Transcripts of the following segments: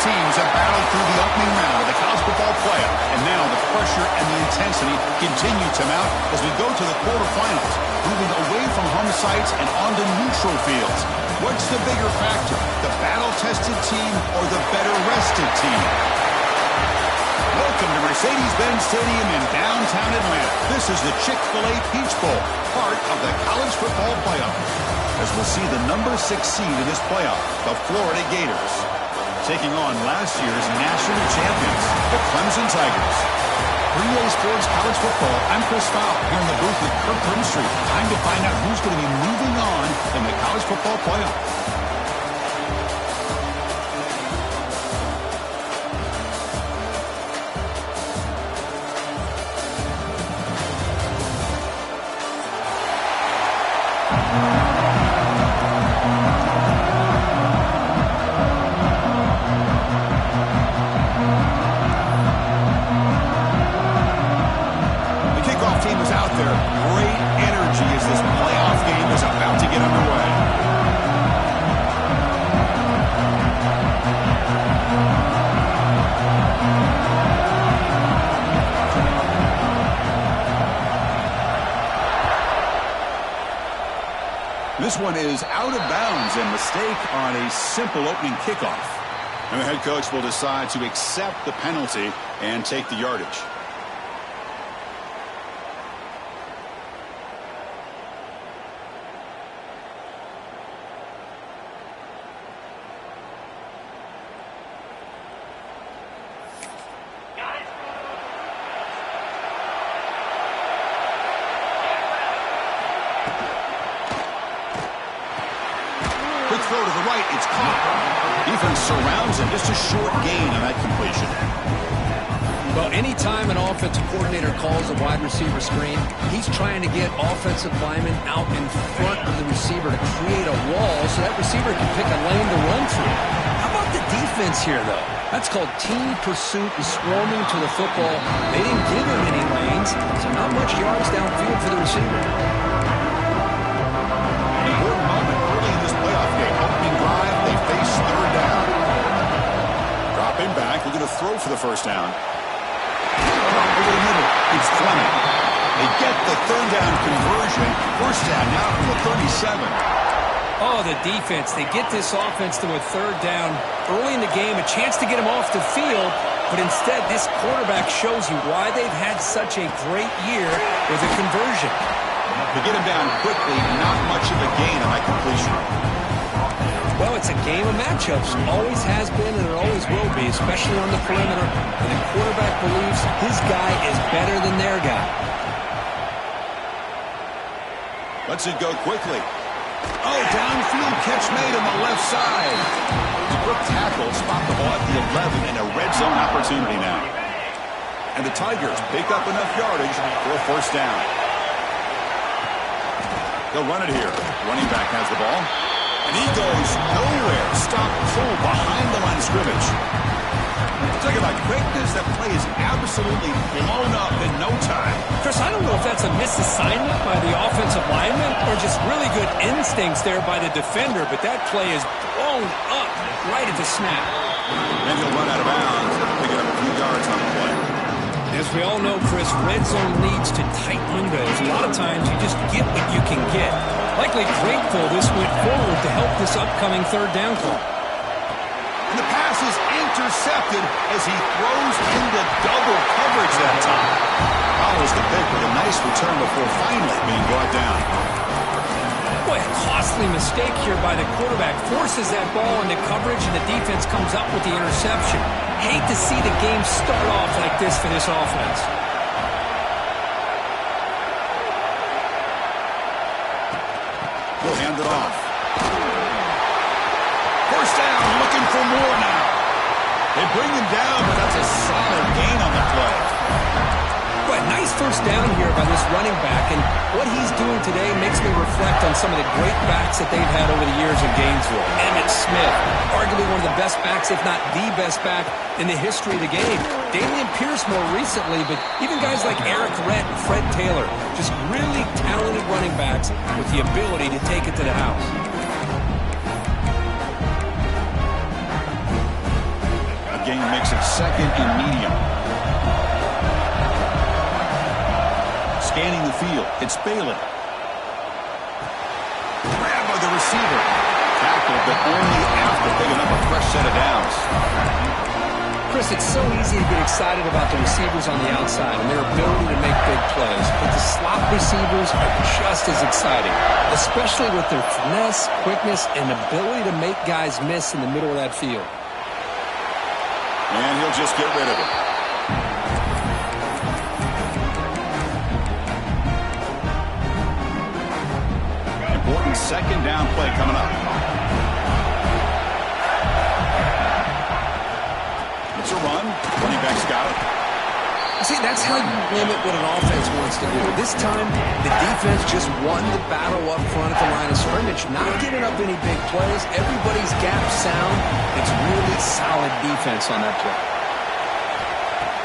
teams have battled through the opening round of the college football playoff, and now the pressure and the intensity continue to mount as we go to the quarterfinals, moving away from home sites and onto neutral fields. What's the bigger factor, the battle-tested team or the better-rested team? Welcome to Mercedes-Benz Stadium in downtown Atlanta. This is the Chick-fil-A Peach Bowl, part of the college football playoff. As we'll see the number 6 seed in this playoff, the Florida Gators, taking on last year's national champions, the Clemson Tigers. For EA Sports College Football, I'm Chris Fowl here in the booth with Kirk Grimstreet. Time to find out who's going to be moving on in the college football playoff. This one is out of bounds, a mistake on a simple opening kickoff. And the head coach will decide to accept the penalty and take the yardage. Throw to the right, it's caught. Defense surrounds him, just a short gain on that completion. Well, anytime an offensive coordinator calls a wide receiver screen, he's trying to get offensive linemen out in front of the receiver to create a wall so that receiver can pick a lane to run through. How about the defense here, though? That's called team pursuit and swarming to the football. They didn't give him any lanes, so not much yards downfield for the receiver. Important moment early in this playoff game. Opening drive, they face third down. Dropping back, looking to throw for the first down. Over the middle, it's Fleming. They get the third down conversion. First down now from the 37. Oh, the defense. They get this offense to a third down early in the game, a chance to get him off the field, but instead this quarterback shows you why they've had such a great year with a conversion. To get him down quickly, not much of a gain on that completion. Well, it's a game of matchups. Always has been and it always will be, especially on the perimeter. And the quarterback believes his guy is better than their guy. Lets it go quickly. Oh, downfield catch made on the left side. The quick tackle spot the ball at the 11 and a red zone opportunity now. And the Tigers pick up enough yardage for a first down. They'll run it here. Running back has the ball. And he goes nowhere. Stop pull behind the line of scrimmage. Talking about quickness, that play is absolutely blown up in no time. Chris, I don't know if that's a misassignment by the offensive lineman or just really good instincts there by the defender, but that play is blown up right at the snap. And he'll run out of bounds, picking up a few yards on the play. As we all know, Chris, red zone leads to tight windows. A lot of times you just get what you can get. Likely grateful this went forward to help this upcoming third down call. And the pass is intercepted as he throws into double coverage that time. Follows the pick with a nice return before finally being brought down. Boy, a costly mistake here by the quarterback. Forces that ball into coverage and the defense comes up with the interception. Hate to see the game start off like this for this offense. He'll hand it off. First down, looking for more now. They bring him down, but that's a solid gain on the play. But nice first down here by this running back, and what he's doing today makes me reflect on some of the great backs that they've had over the years in Gainesville. Emmitt Smith, arguably one of the best backs, if not the best back in the history of the game. Dameon Pierce more recently, but even guys like Eric Rett and Fred Taylor, just really talented running backs with the ability to take it to the house. gain makes it second and medium. Scanning the field, it's Bailey. Grab by the receiver. Tackled, but only after picking up a fresh set of downs. Chris, it's so easy to get excited about the receivers on the outside and their ability to make big plays. But the slot receivers are just as exciting, especially with their finesse, quickness, and ability to make guys miss in the middle of that field. And he'll just get rid of it. Important second down play coming up. It's a run. Running back's got it. See, that's how you limit what an offense wants to do. This time, the defense just won the battle up front at the line of scrimmage, not giving up any big plays. Everybody's gap sound. It's really solid defense on that play.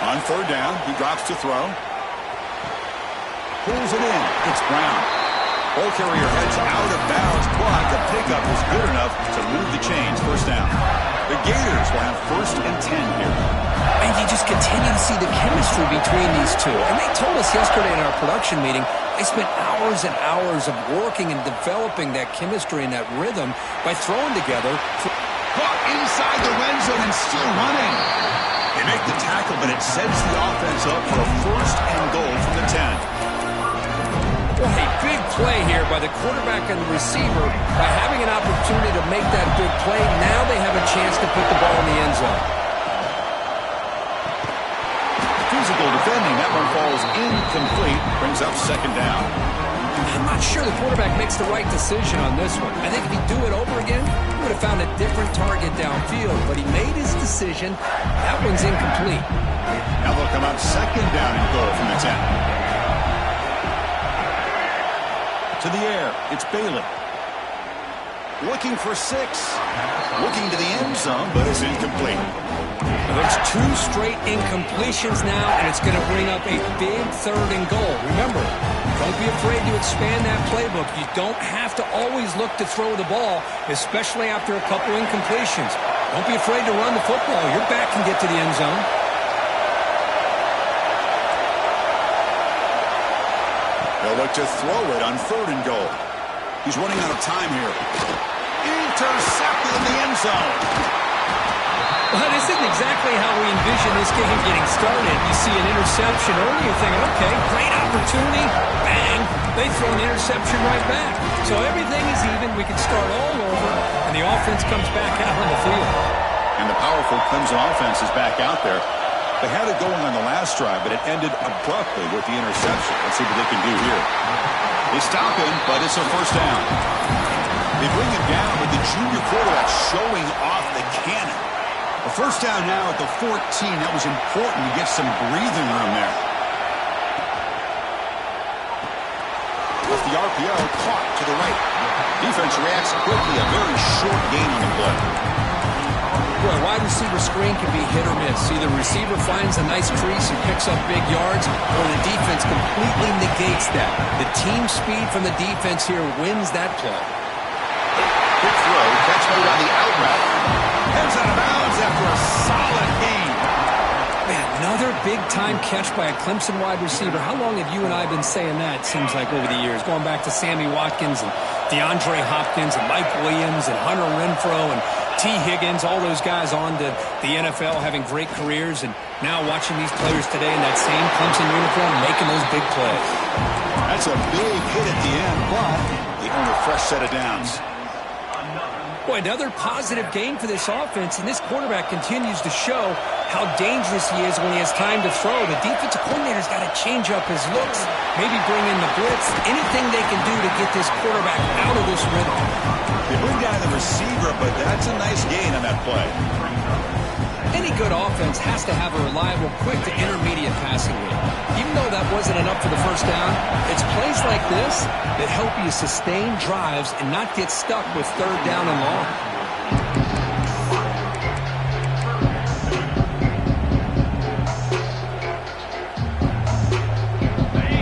On third down, he drops to throw. Pulls it in. It's Brown. Ball carrier heads out of bounds, but the pickup is good enough to move the chains. First down. The Gators will have first and 10 here. And you just continue to see the chemistry between these two. And they told us yesterday in our production meeting, they spent hours and hours of working and developing that chemistry and that rhythm by throwing together. Caught inside the red zone and still running. They make the tackle, but it sets the offense up for a first and goal from the 10. What a big play here by the quarterback and the receiver. By having an opportunity to make that big play, now they have a chance to put the ball in the end zone. Physical defending. That one falls incomplete. Brings up second down. I'm not sure the quarterback makes the right decision on this one. I think if he'd do it over again, he would have found a different target downfield. But he made his decision. That one's incomplete. Now they'll come out second down and goal from the 10. To the air, it's Bailey. Looking for 6. Looking to the end zone, but it's incomplete. There's 2 straight incompletions now, and it's going to bring up a big third and goal. Remember, don't be afraid to expand that playbook. You don't have to always look to throw the ball, especially after a couple incompletions. Don't be afraid to run the football. Your back can get to the end zone. They'll look to throw it on third and goal. He's running out of time here. Intercepted in the end zone. Well, this isn't exactly how we envision this game getting started. You see an interception early, you're thinking, okay, great opportunity. Bang! They throw an interception right back. So everything is even. We can start all over, and the offense comes back out on the field. And the powerful Clemson offense is back out there. They had it going on the last drive, but it ended abruptly with the interception. Let's see what they can do here. They stop him, but it's a first down. They bring him down with the junior quarterback showing off the cannon. A first down now at the 14. That was important to get some breathing room there. With the RPO caught to the right. Defense reacts quickly. A very short gain on the play. Well, a wide receiver screen can be hit or miss. Either the receiver finds a nice crease and picks up big yards, or the defense completely negates that. The team speed from the defense here wins that play. Quick throw, catch made on the out route. Heads out of bounds after a solid gain. Man, another big-time catch by a Clemson wide receiver. How long have you and I been saying that, it seems like, over the years? Going back to Sammy Watkins and DeAndre Hopkins and Mike Williams and Hunter Renfrow and T. Higgins, all those guys on to the NFL having great careers, and now watching these players today in that same Clemson uniform making those big plays. That's a big hit at the end, but they own a fresh set of downs. Boy, another positive game for this offense, and this quarterback continues to show how dangerous he is when he has time to throw. The defensive coordinator's got to change up his looks, maybe bring in the blitz, anything they can do to get this quarterback out of this rhythm. They bring down the receiver, but that's a nice gain on that play. Any good offense has to have a reliable, quick to intermediate passing game. Even though that wasn't enough for the first down, it's plays like this that help you sustain drives and not get stuck with third down and long.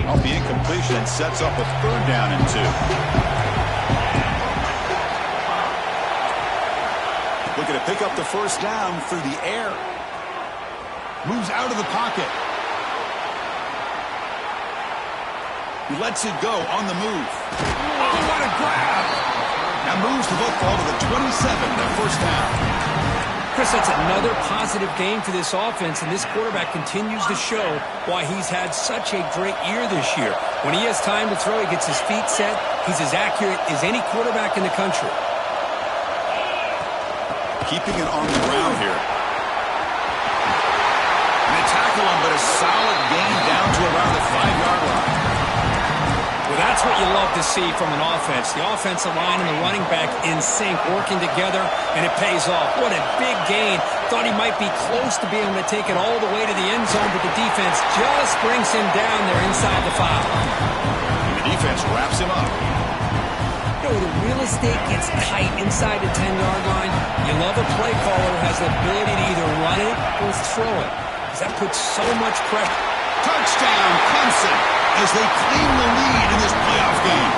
Off the incompletion, and sets up a third down and 2. Looking to pick up the first down through the air. Moves out of the pocket. He lets it go on the move. Oh, what a grab! Now moves the football to the 27, their first down. Chris, that's another positive game for this offense, and this quarterback continues to show why he's had such a great year this year. When he has time to throw, he gets his feet set. He's as accurate as any quarterback in the country. Keeping it on the ground here. And they tackle him, but a solid gain down to around the 5-yard line. Well, that's what you love to see from an offense. The offensive line and the running back in sync, working together, and it pays off. What a big gain. Thought he might be close to being able to take it all the way to the end zone, but the defense just brings him down there inside the 5. And the defense wraps him up. You know, the real estate gets tight inside the 10-yard line. You love a play caller who has the ability to either run it or throw it, because that puts so much pressure. Touchdown, Clemson, as they claim the lead in this playoff game.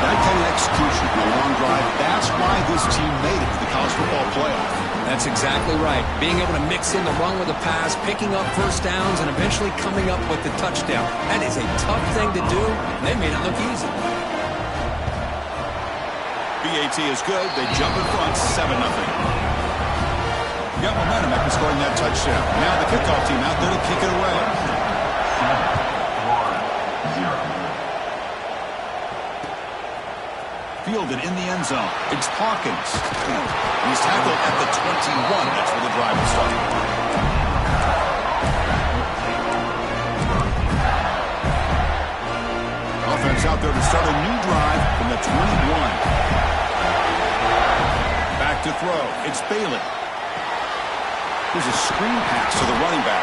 That kind of execution in a long drive, that's why this team made it to the college football playoff. That's exactly right. Being able to mix in the run with the pass, picking up first downs, and eventually coming up with the touchdown. That is a tough thing to do, and they made it look easy. BAT is good. They jump in front, 7-0. Got momentum after scoring that touchdown. Now the kickoff team out there to kick it away. 7-1. Fielded in the end zone. It's Hawkins. He's tackled at the 21. That's where the drive will start. Offense out there to start a new drive from the 21. Back to throw. It's Bailey. There's a screen pass to the running back.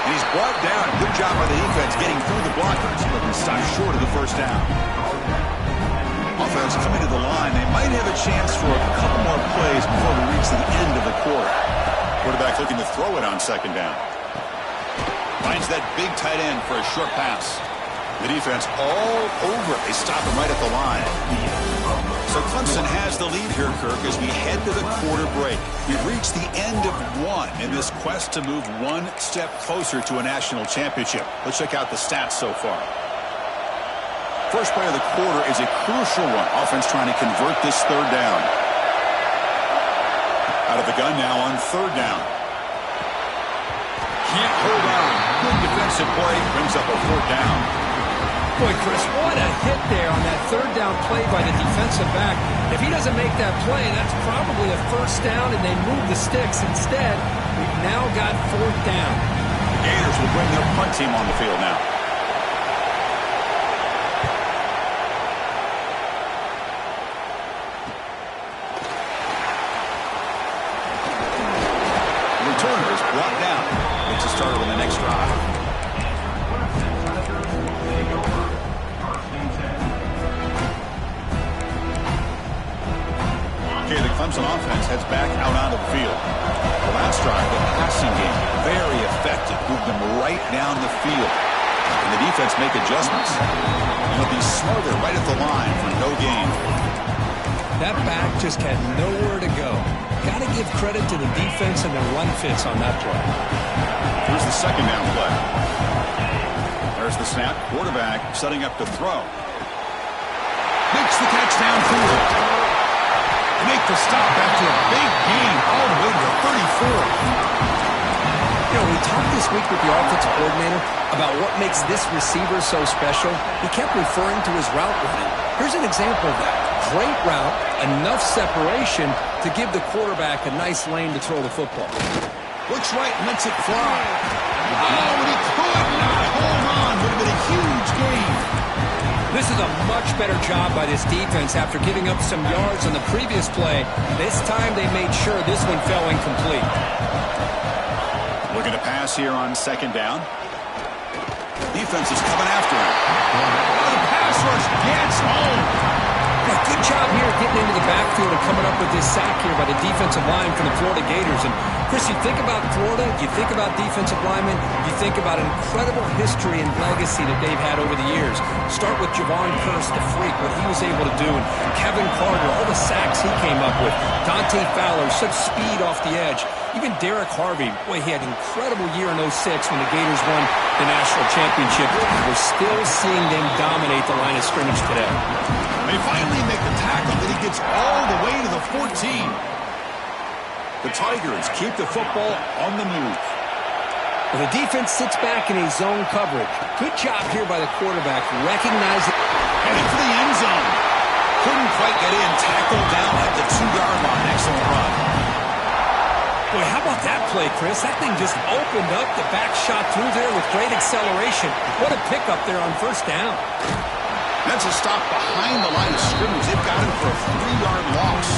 And he's brought down. Good job by the defense getting through the blockers, but he stopped short of the first down. Offense coming to the line. They might have a chance for a couple more plays before we reach the end of the quarter. Quarterback looking to throw it on second down. Finds that big tight end for a short pass. The defense all over it. They stop him right at the line. So Clemson has the lead here, Kirk, as we head to the quarter break. We've reached the end of one in this quest to move one step closer to a national championship. Let's check out the stats so far. First play of the quarter is a crucial one. Offense trying to convert this third down. Out of the gun now on third down. Can't hold on. Good defensive play. Brings up a fourth down. Boy, Chris, what a hit there on that third down play by the defensive back. If he doesn't make that play, that's probably a first down, and they move the sticks. Instead, we've now got fourth down. The Gators will bring their punt team on the field now. The returner is brought down. Makes a start on the next drive. The Clemson offense heads back out onto the field. The last drive, the passing game, very effective. Moved them right down the field. And the defense make adjustments. And they'll be smarter right at the line for no gain. That back just had nowhere to go. Got to give credit to the defense and the run fits on that play. Here's the second down play. There's the snap. Quarterback setting up to throw. Makes the catch downfield. Make the stop after a big gain all the way to the 34. You know, we talked this week with the offensive coordinator about what makes this receiver so special. He kept referring to his route running. Here's an example of that. Great route, enough separation to give the quarterback a nice lane to throw the football. Looks right, lets it fly. Oh, and he could not hold on. Would have been a huge gain. This is a much better job by this defense after giving up some yards on the previous play. This time they made sure this one fell incomplete. Looking to pass here on second down. Defense is coming after him. Oh, the pass rush gets home. Good job here getting into the backfield and coming up with this sack here by the defensive line from the Florida Gators. And Chris, you think about Florida, you think about defensive linemen, you think about an incredible history and legacy that they've had over the years. Start with Javon Kearse, the freak, what he was able to do, and Kevin Carter, all the sacks he came up with. Dante Fowler, such speed off the edge. Even Derek Harvey, boy, he had an incredible year in '06 when the Gators won the national championship. We're still seeing them dominate the line of scrimmage today. They finally make the tackle, but he gets all the way to the 14. The Tigers keep the football on the move. Well, the defense sits back in a zone coverage. Good job here by the quarterback, recognizing. Heading for the end zone. Couldn't quite get in. Tackled down at the 2-yard line. Excellent run. Boy, how about that play, Chris? That thing just opened up. The back shot through there with great acceleration. What a pickup there on first down. That's a stop behind the line of scrimmage. They've got him for a 3-yard loss.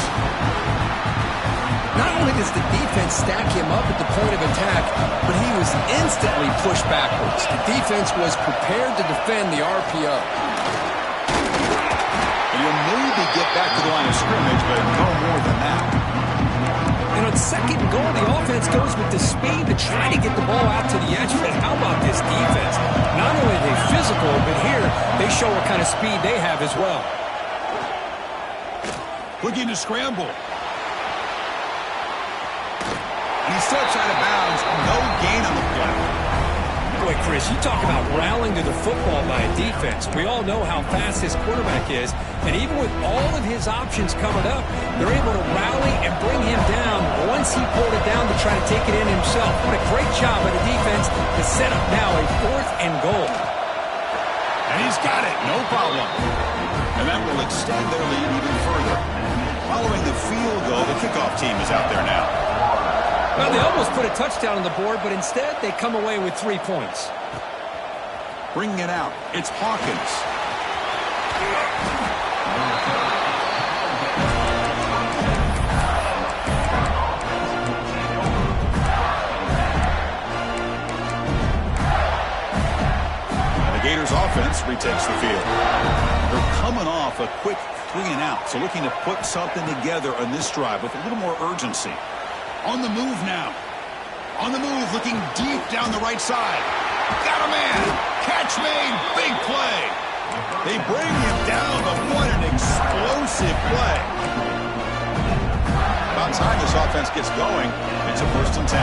Not only does the defense stack him up at the point of attack, but he was instantly pushed backwards. The defense was prepared to defend the RPO. And he'll maybe get back to the line of scrimmage, but no more than that. And on second and goal, the offense goes with the speed to try to get the ball out to the edge. But how about this defense? Not only are they physical, but here they show what kind of speed they have as well. Looking to scramble. And he steps out of bounds. No gain on the play. Boy, Chris, you talk about rallying to the football by a defense. We all know how fast this quarterback is. And even with all of his options covered up, they're able to rally and bring him down once he pulled it down to try to take it in himself. What a great job by the defense to set up now a 4th and goal. And he's got it. No problem. And that will extend their lead even further. Following the field goal, the kickoff team is out there now. Well, they almost put a touchdown on the board, but instead they come away with 3 points. Bringing it out, it's Hawkins. The Gators offense retakes the field. They're coming off a quick 3-and-out, so looking to put something together on this drive with a little more urgency. On the move now. On the move, looking deep down the right side. Got a man. Catch made. Big play. They bring him down, but what an explosive play. About time this offense gets going. It's a 1st and 10.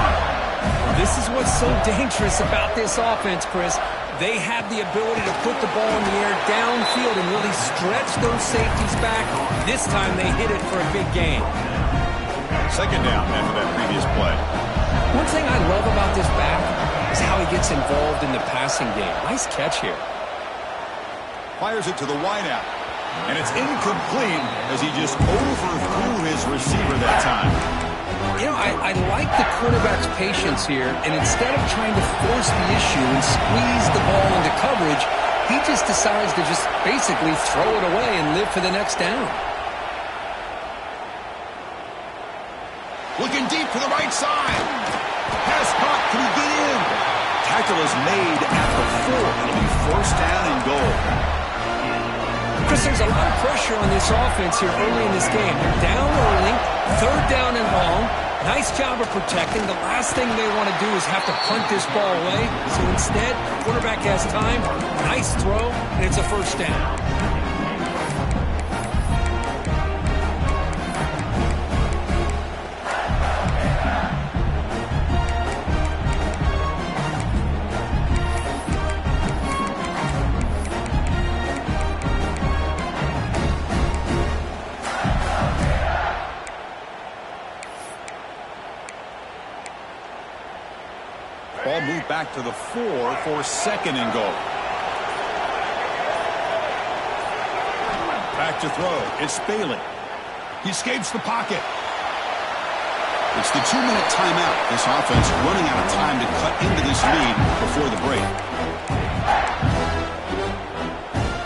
This is what's so dangerous about this offense, Chris. They have the ability to put the ball in the air downfield and really stretch those safeties back. This time they hit it for a big gain. 2nd down after that previous play. One thing I love about this back is how he gets involved in the passing game. Nice catch here. Fires it to the wideout. And it's incomplete as he just overthrew his receiver that time. You know, I like the quarterback's patience here, and instead of trying to force the issue and squeeze the ball into coverage, he just decides to just basically throw it away and live for the next down. Looking deep for the right side. Pass caught. Can he get in? Tackle is made at the 4. It'll be 1st down and goal. Chris, there's a lot of pressure on this offense here early in this game. They're down early, 3rd down and long. Nice job of protecting. The last thing they want to do is have to punt this ball away. So instead, the quarterback has time. Nice throw, and it's a 1st down. Ball moved back to the 4 for 2nd and goal. Back to throw. It's Bailey. He escapes the pocket. It's the 2-minute timeout. This offense running out of time to cut into this lead before the break.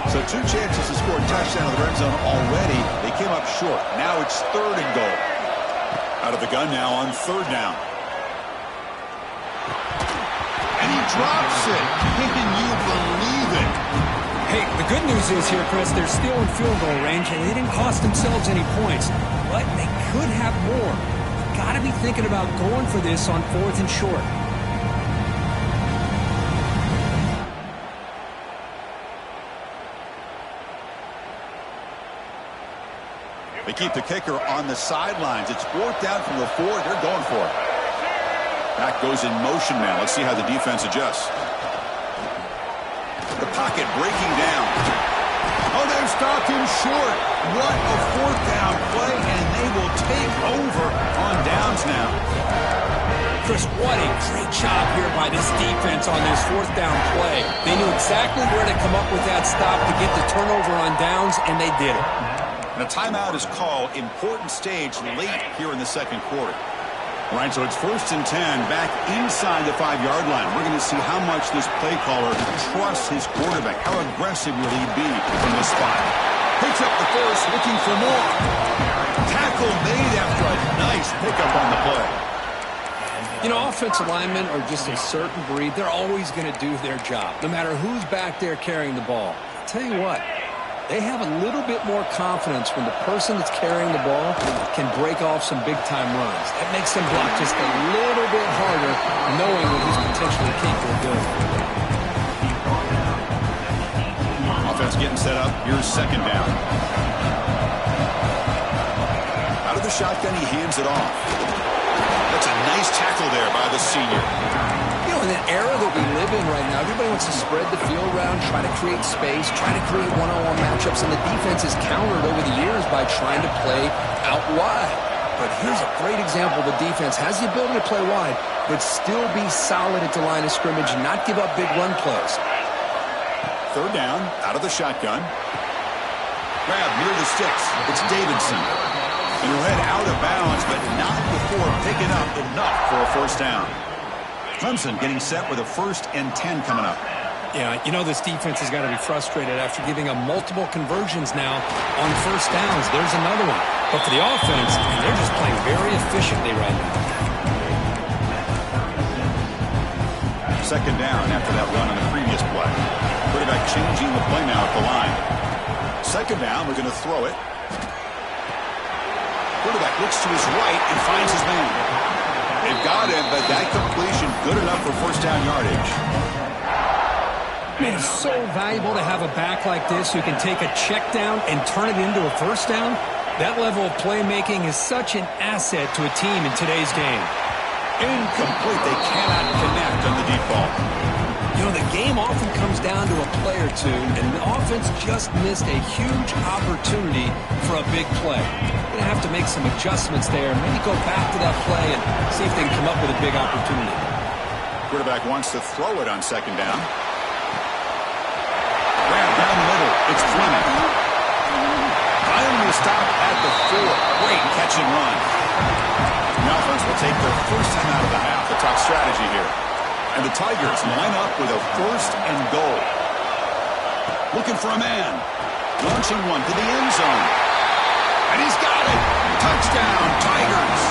So 2 chances to score a touchdown in the red zone already. They came up short. Now it's 3rd and goal. Out of the gun now on 3rd down. And he drops it. Can you believe it? Hey, the good news is here, Chris, they're still in field goal range, and they didn't cost themselves any points. But they could have more. You've got to be thinking about going for this on 4th and short. They keep the kicker on the sidelines. It's 4th down from the 4. They're going for it. Back goes in motion now. Let's see how the defense adjusts. The pocket breaking down. Oh, they've stopped him short. What a fourth down play, and they will take over on downs now. Chris, what a great job here by this defense on this fourth down play. They knew exactly where to come up with that stop to get the turnover on downs, and they did it. And a timeout is called. Important stage late here in the second quarter. All right, so it's 1st and 10 back inside the 5-yard line. We're going to see how much this play caller trusts his quarterback. How aggressive will he be from this spot? Picks up the first, looking for more. Tackle made after a nice pickup on the play. You know, offensive linemen are just a certain breed. They're always going to do their job, no matter who's back there carrying the ball. I'll tell you what. They have a little bit more confidence when the person that's carrying the ball can break off some big-time runs. That makes them block just a little bit harder, knowing what he's potentially capable of doing. Offense getting set up. Here's 2nd down. Out of the shotgun, he hands it off. That's a nice tackle there by the senior. You know, in the era that we live in right now, everybody wants to spread the field around, try to create space, try to create one-on-one matchups, and the defense has countered over the years by trying to play out wide. But here's a great example. The defense has the ability to play wide, but still be solid at the line of scrimmage and not give up big run plays. 3rd down, out of the shotgun. Grab near the sticks. It's Davidson. And he'll head out of bounds, but not before picking up enough for a 1st down. Clemson getting set with a 1st and 10 coming up. Yeah, you know this defense has got to be frustrated after giving up multiple conversions now on 1st downs. There's another one. But for the offense, they're just playing very efficiently right now. 2nd down after that run on the previous play. Quarterback changing the play now at the line. 2nd down, we're going to throw it. Quarterback looks to his right and finds his man. They've got him, but that completion good enough for 1st down yardage. Man, it's so valuable to have a back like this who can take a check down and turn it into a 1st down. That level of playmaking is such an asset to a team in today's game. Incomplete. They cannot connect on the deep ball. You know, the game often comes down to a play or two, and the offense just missed a huge opportunity for a big play. Going to have to make some adjustments there, maybe go back to that play and see if they can come up with a big opportunity. Quarterback wants to throw it on 2nd down. Grab down the middle. It's Fleming. Finally stop at the 4. Great catch and run. The offense will take their 1st time out of the half. The top strategy here. And the Tigers line up with a 1st and goal. Looking for a man. Launching one to the end zone. And he's got it. Touchdown, Tigers.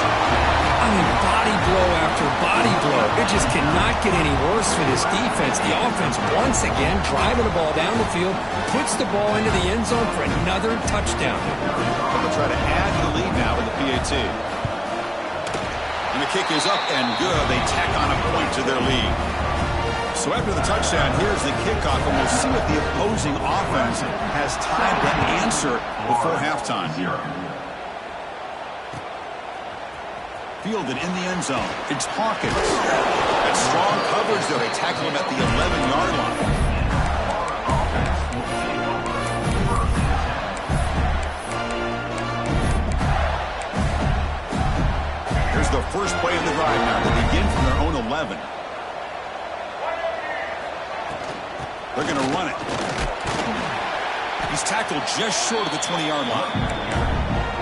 I mean, body blow after body blow. It just cannot get any worse for this defense. The offense, once again, driving the ball down the field, puts the ball into the end zone for another touchdown. They'll try to add to the lead now with the PAT. And the kick is up and good. They tack on a point to their lead. So after the touchdown, here's the kickoff, and we'll see what the opposing offense has time to answer before halftime here. Fielded in the end zone. It's Hawkins. That strong coverage, though. They tackle him at the 11-yard line. Here's the first play of the drive now. They begin from their own 11. They're going to run it. He's tackled just short of the 20-yard line.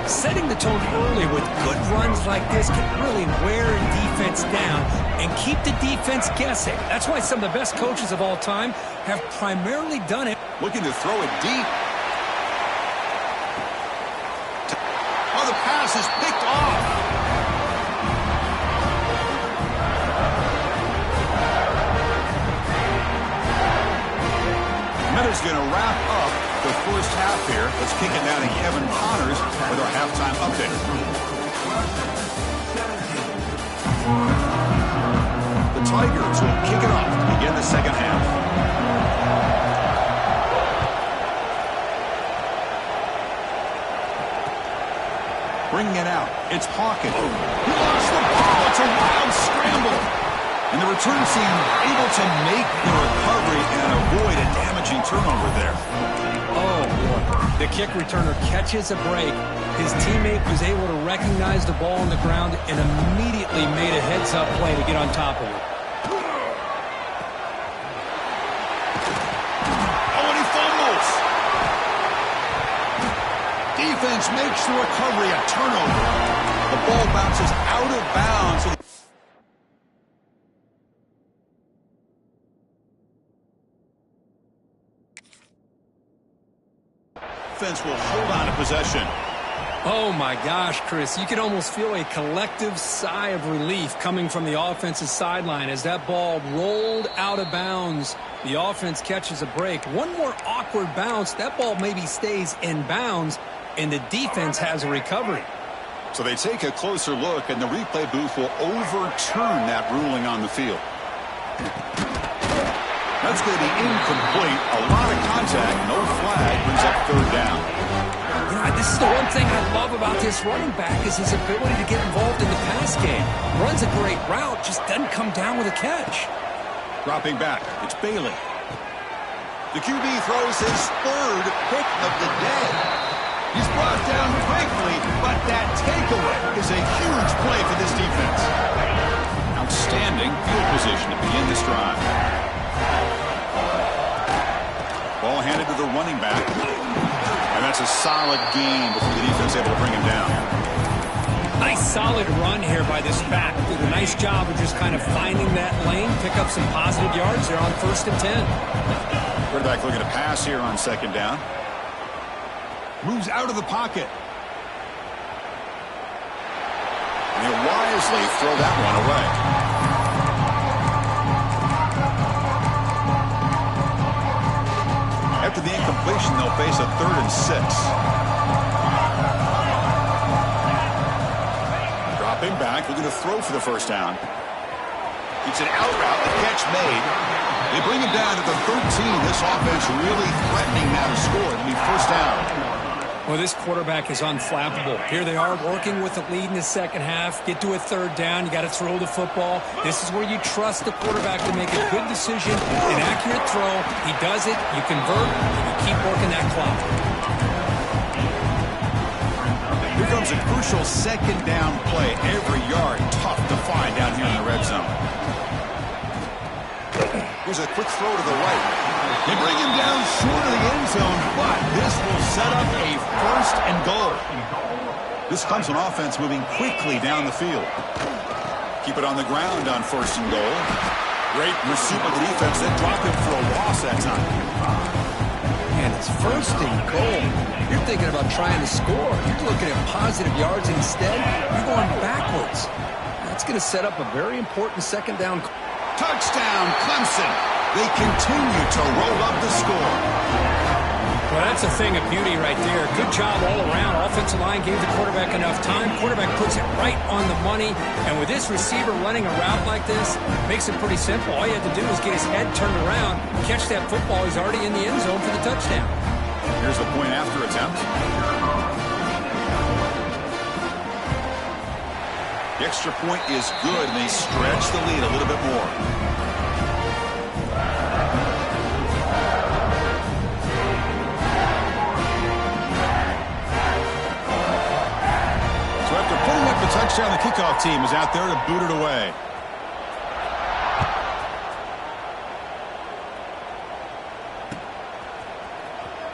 Setting the tone early with good runs like this can really wear a defense down and keep the defense guessing. That's why some of the best coaches of all time have primarily done it. Looking to throw it deep. Oh, the pass is picked off. Is going to wrap up the first half here. Let's kick it down to Kevin Connors with our halftime update. The Tigers will kick it off to begin the second half. Bringing it out. It's Hawkins. He lost the ball. It's a wild scramble. And the return team able to make the recovery and avoid a damaging turnover there. Oh, boy. The kick returner catches a break. His teammate was able to recognize the ball on the ground and immediately made a heads-up play to get on top of it. Oh, and he fumbles. Defense makes the recovery a turnover. The ball bounces out of bounds. Defense will hold on to possession. Oh, my gosh, Chris. You can almost feel a collective sigh of relief coming from the offensive sideline as that ball rolled out of bounds. The offense catches a break. One more awkward bounce. That ball maybe stays in bounds, and the defense has a recovery. So they take a closer look, and the replay booth will overturn that ruling on the field. That's going to be incomplete. A lot of contact. No flag. Brings up third down. You know, this is the one thing I love about this running back is his ability to get involved in the pass game. Runs a great route, just doesn't come down with a catch. Dropping back. It's Bailey. The QB throws his third pick of the day. He's brought down quickly, but that takeaway is a huge play for this defense. Outstanding field position to begin this drive. Ball handed to the running back. And that's a solid gain before the defense able to bring him down. Nice solid run here by this back. Did a nice job of just kind of finding that lane, pick up some positive yards there on 1st and 10. Quarterback looking to pass here on 2nd down. Moves out of the pocket. And he'll wisely throw that one away. After the incompletion, they'll face a 3rd and 6. Dropping back, looking to throw for the first down. It's an out route, the catch made. They bring him down at the 13. This offense really threatening now to score. It'll be first down. Well, this quarterback is unflappable. Here they are working with the lead in the second half. Get to a 3rd down. You got to throw the football. This is where you trust the quarterback to make a good decision, an accurate throw. He does it. You convert, and you keep working that clock. Here comes a crucial 2nd down play. Every yard tough to find down here in the red zone. Here's a quick throw to the right. They bring him down short of the end zone, but this will set up a 1st and goal. This comes from offense moving quickly down the field. Keep it on the ground on 1st and goal. Great pursuit of the defense. Then drop him for a loss that time. And it's 1st and goal. You're thinking about trying to score. You're looking at positive yards instead. You're going backwards. That's going to set up a very important 2nd down. Touchdown, Clemson. They continue to roll up the score. Well, that's a thing of beauty right there. Good job all around. Offensive line gave the quarterback enough time. Quarterback puts it right on the money. And with this receiver running a route like this, makes it pretty simple. All you have to do is get his head turned around, catch that football. He's already in the end zone for the touchdown. Here's the point after attempt. The extra point is good, and they stretch the lead a little bit more. So after putting up the touchdown, the kickoff team is out there to boot it away.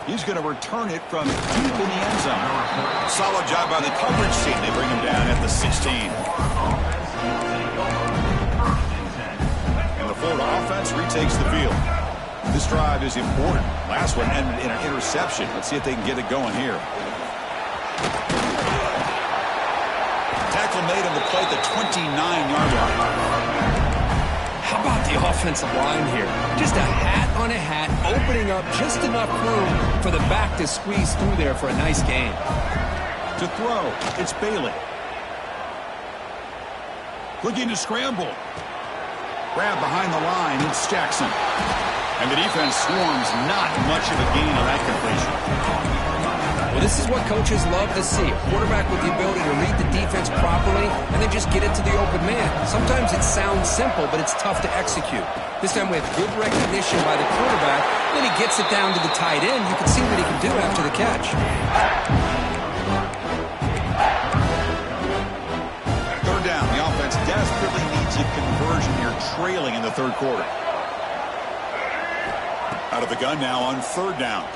He's going to return it from deep in the end zone. Solid job by the coverage team. They bring him down at the 16. And the Florida offense retakes the field. This drive is important. Last one ended in an interception. Let's see if they can get it going here. Tackle made on the play at the 29-yard line. How about the offensive line here? Just a hat on a hat, opening up just enough room for the back to squeeze through there for a nice gain. To throw, it's Bailey. Looking to scramble. Grab behind the line, it's Jackson. And the defense swarms, not much of a gain on that completion. Well, Well, this is what coaches love to see. A quarterback with the ability to read the defense properly and then just get it to the open man. Sometimes it sounds simple, but it's tough to execute. This time we have good recognition by the quarterback. Then he gets it down to the tight end. You can see what he can do after the catch. Third down. The offense desperately needs a conversion here, trailing in the third quarter. Out of the gun now on third down.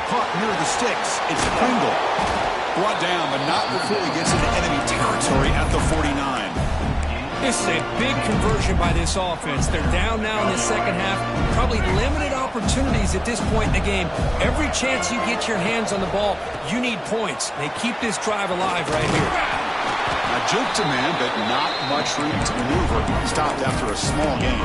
Caught near the sticks. It's Pringle. Brought down, but not before he gets into enemy territory at the 49. This is a big conversion by this offense. They're down now in the second half. Probably limited opportunities at this point in the game. Every chance you get your hands on the ball, you need points. They keep this drive alive right here. A juke to man, but not much room to maneuver. Stopped after a small gain.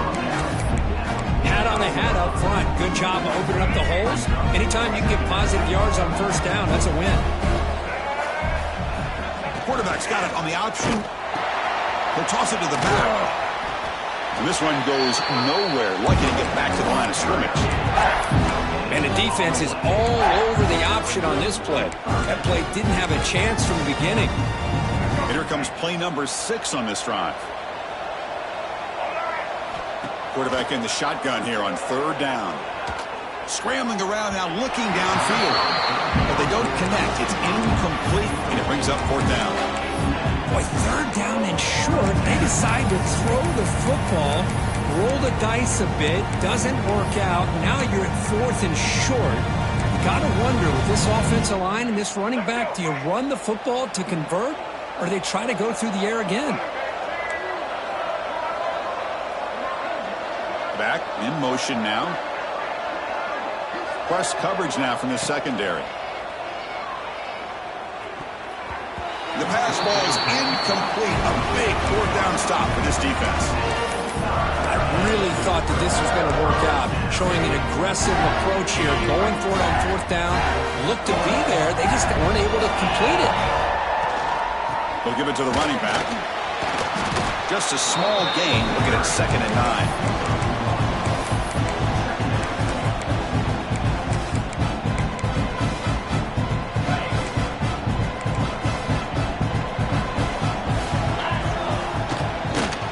Hat on the hat up front. Good job of opening up the holes. Anytime you can get positive yards on first down, that's a win. Quarterback's got it on the option. He'll toss it to the back. And this one goes nowhere. Lucky to get back to the line of scrimmage. And the defense is all over the option on this play. That play didn't have a chance from the beginning. And here comes play number 6 on this drive. Quarterback in the shotgun here on third down. Scrambling around now, looking downfield. But they don't connect. It's incomplete, and it brings up fourth down. Boy, third down and short. They decide to throw the football, roll the dice a bit. Doesn't work out. Now you're at fourth and short. You got to wonder, with this offensive line and this running back, do you run the football to convert, or do they try to go through the air again? Back in motion now. Press coverage now from the secondary. The pass ball is incomplete. A big fourth down stop for this defense. I really thought that this was going to work out. Showing an aggressive approach here. Going for it on fourth down. Looked to be there. They just weren't able to complete it. They'll give it to the running back. Just a small gain. Looking at 2nd and 9.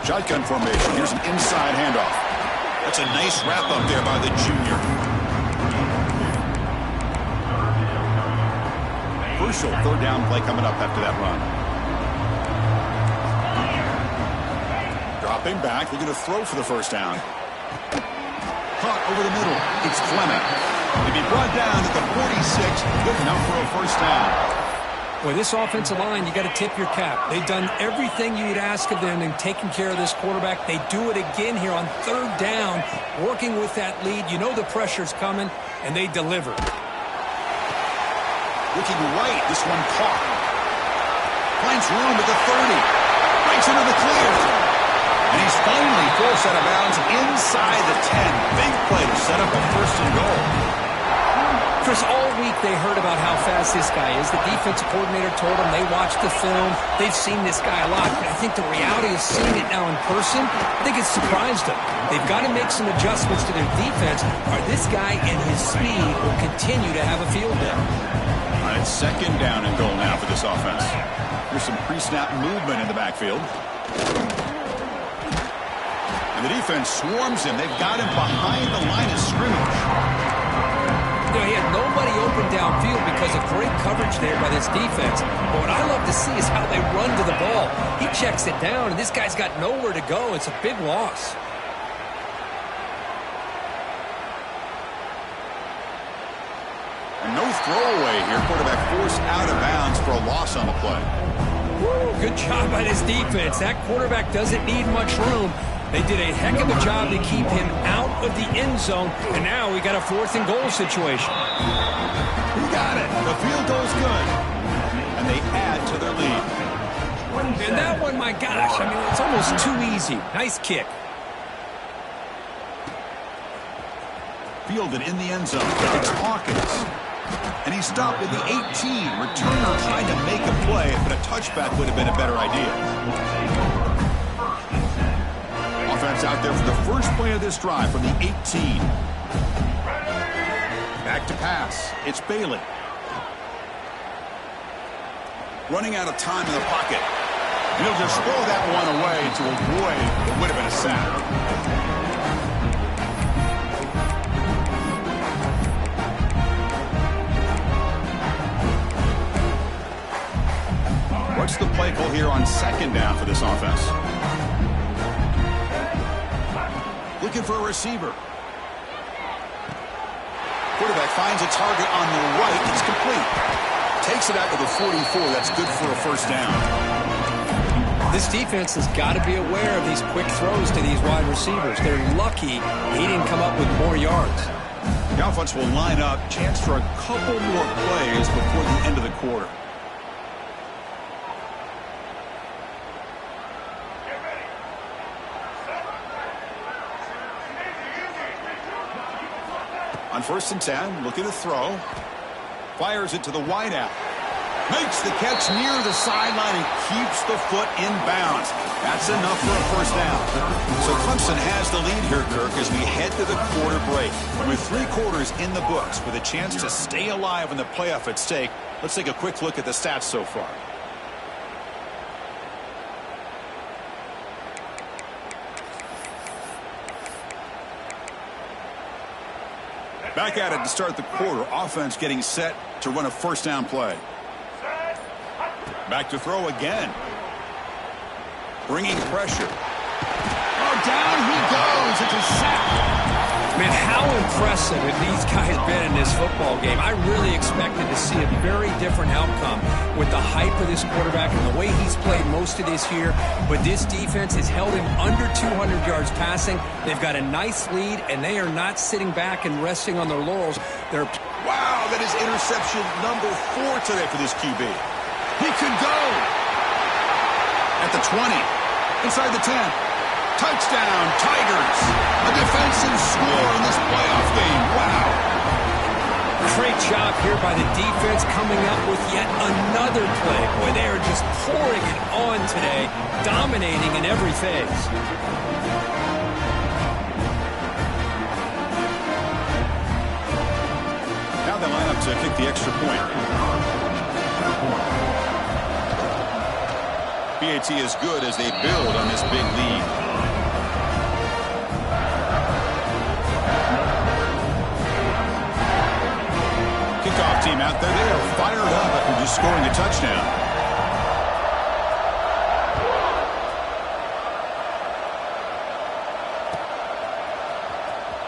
Shotgun formation. Here's an inside handoff. That's a nice wrap up there by the junior. Crucial third down play coming up after that run. Dropping back. They're going to throw for the first down. Caught over the middle. It's Fleming. He'll be brought down at the 46. Good enough for a first down. Boy, this offensive line, you got to tip your cap. They've done everything you would ask of them in taking care of this quarterback. They do it again here on third down, working with that lead. You know the pressure's coming, and they deliver. Looking right, this one caught. Finds room at the 30. Breaks into the clear. And he's finally forced out of bounds inside the 10. Big play to set up a first and goal. Chris, all week they heard about how fast this guy is. The defensive coordinator told them they watched the film. They've seen this guy a lot. But I think the reality of seeing it now in person, I think it's surprised them. They've got to make some adjustments to their defense, or this guy and his speed will continue to have a field day. All right, 2nd down and goal now for this offense. Here's some pre-snap movement in the backfield. And the defense swarms him. They've got him behind the line of scrimmage. You know, he had nobody open downfield because of great coverage there by this defense. But what I love to see is how they run to the ball. He checks it down, and this guy's got nowhere to go. It's a big loss. And no throwaway here. Quarterback forced out of bounds for a loss on the play. Woo, good job by this defense. That quarterback doesn't need much room. They did a heck of a job to keep him out of the end zone, and now we got a 4th and goal situation. Who got it? The field goal's good. And they add to their lead. And that one, my gosh, I mean, it's almost too easy. Nice kick. Fielded in the end zone. It's Hawkins. And he stopped at the 18. Returner tried to make a play, but a touchback would have been a better idea. Offense out there for the first play of this drive from the 18. Back to pass. It's Bailey. Running out of time in the pocket. And he'll just throw that one away to avoid what would have been a sack. What's the play call here on second down for this offense? Looking for a receiver. Quarterback finds a target on the right. It's complete. Takes it out to the 44. That's good for a first down. This defense has got to be aware of these quick throws to these wide receivers. They're lucky he didn't come up with more yards. The offense will line up. Chance for a couple more plays before the end of the quarter. On 1st and 10, looking to throw. Fires it to the wideout. Makes the catch near the sideline and keeps the foot in bounds. That's enough for a first down. So Clemson has the lead here, Kirk, as we head to the quarter break. With 3 quarters in the books, with a chance to stay alive in the playoff at stake, let's take a quick look at the stats so far. Back at it to start the quarter. Offense getting set to run a first down play. Back to throw again. Bringing pressure. Oh, down he goes. It's a sack. Man, how impressive have these guys been in this football game. I really expected to see a very different outcome with the hype of this quarterback and the way he's played most of this year. But this defense has held him under 200 yards passing. They've got a nice lead, and they are not sitting back and resting on their laurels. Wow, that is interception number 4 today for this QB. He could go. At the 20. Inside the 10. Touchdown, Tigers. A defensive score in this playoff game. Wow. Great job here by the defense coming up with yet another play. Boy, they are just pouring it on today, dominating in every phase. Now they line up to kick the extra point. BAT is good as they build on this big lead. Kickoff team out there. They are fired up after just scoring a touchdown.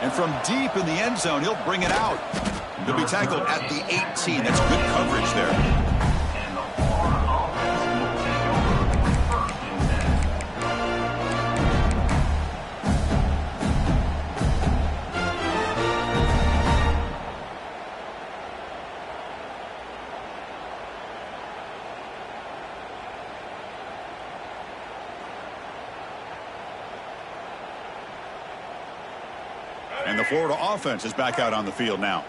And from deep in the end zone, he'll bring it out. He'll be tackled at the 18. That's good coverage there. And the Florida offense is back out on the field now.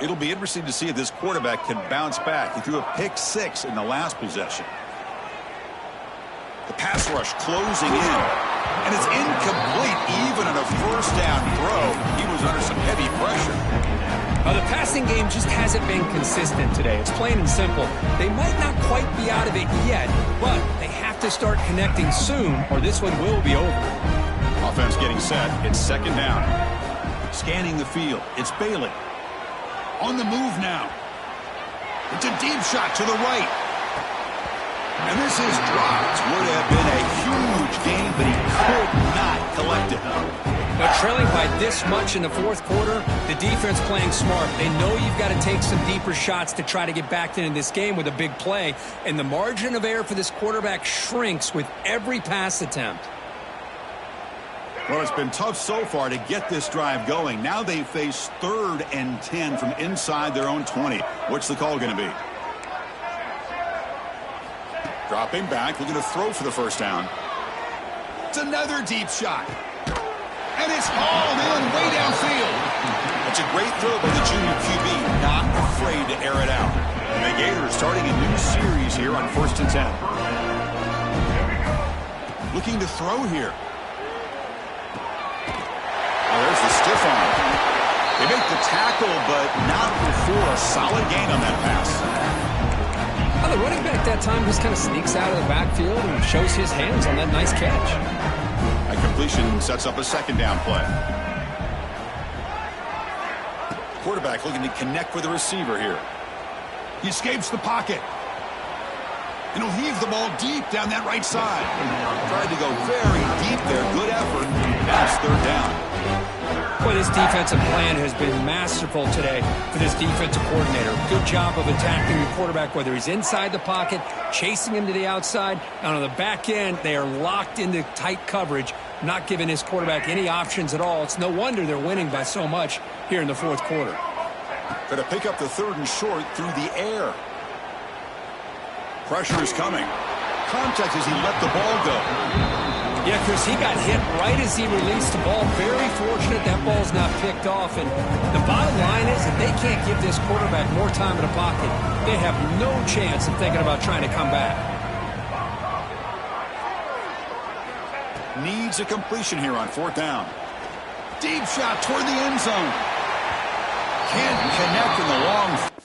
It'll be interesting to see if this quarterback can bounce back. He threw a pick-6 in the last possession. The pass rush closing in. And it's incomplete even on a first down throw. He was under some heavy pressure. The passing game just hasn't been consistent today. It's plain and simple. They might not quite be out of it yet, but they have to start connecting soon or this one will be over. Offense getting set. It's second down. Scanning the field. It's Bailey. On the move now. It's a deep shot to the right. And this is dropped. Would have been a huge game, but he could not collect it. Now, trailing by this much in the fourth quarter, the defense playing smart. They know you've got to take some deeper shots to try to get back into this game with a big play. And the margin of error for this quarterback shrinks with every pass attempt. Well, it's been tough so far to get this drive going. Now they face 3rd and 10 from inside their own 20. What's the call going to be? Dropping back, looking to throw for the first down. It's another deep shot. And it's hauled in way downfield. That's a great throw by the junior QB, not afraid to air it out. And the Gators starting a new series here on 1st and 10. Looking to throw here. Oh, there's the stiff arm. They make the tackle, but not before a solid gain on that pass. Well, the running back that time just kind of sneaks out of the backfield and shows his hands on that nice catch. A completion sets up a second down play. Quarterback looking to connect with the receiver here. He escapes the pocket. And he'll heave the ball deep down that right side. Tried to go very deep there. Good effort. That's third down. Boy, this defensive plan has been masterful today for this defensive coordinator. Good job of attacking the quarterback, whether he's inside the pocket, chasing him to the outside, and on the back end, they are locked into tight coverage, not giving his quarterback any options at all. It's no wonder they're winning by so much here in the fourth quarter. Going to pick up the third and short through the air. Pressure is coming. Contact as he let the ball go. Yeah, Chris, he got hit right as he released the ball. Very fortunate that ball's not picked off. And the bottom line is that they can't give this quarterback more time in the pocket. They have no chance of thinking about trying to come back. Needs a completion here on fourth down. Deep shot toward the end zone. Can't connect in the long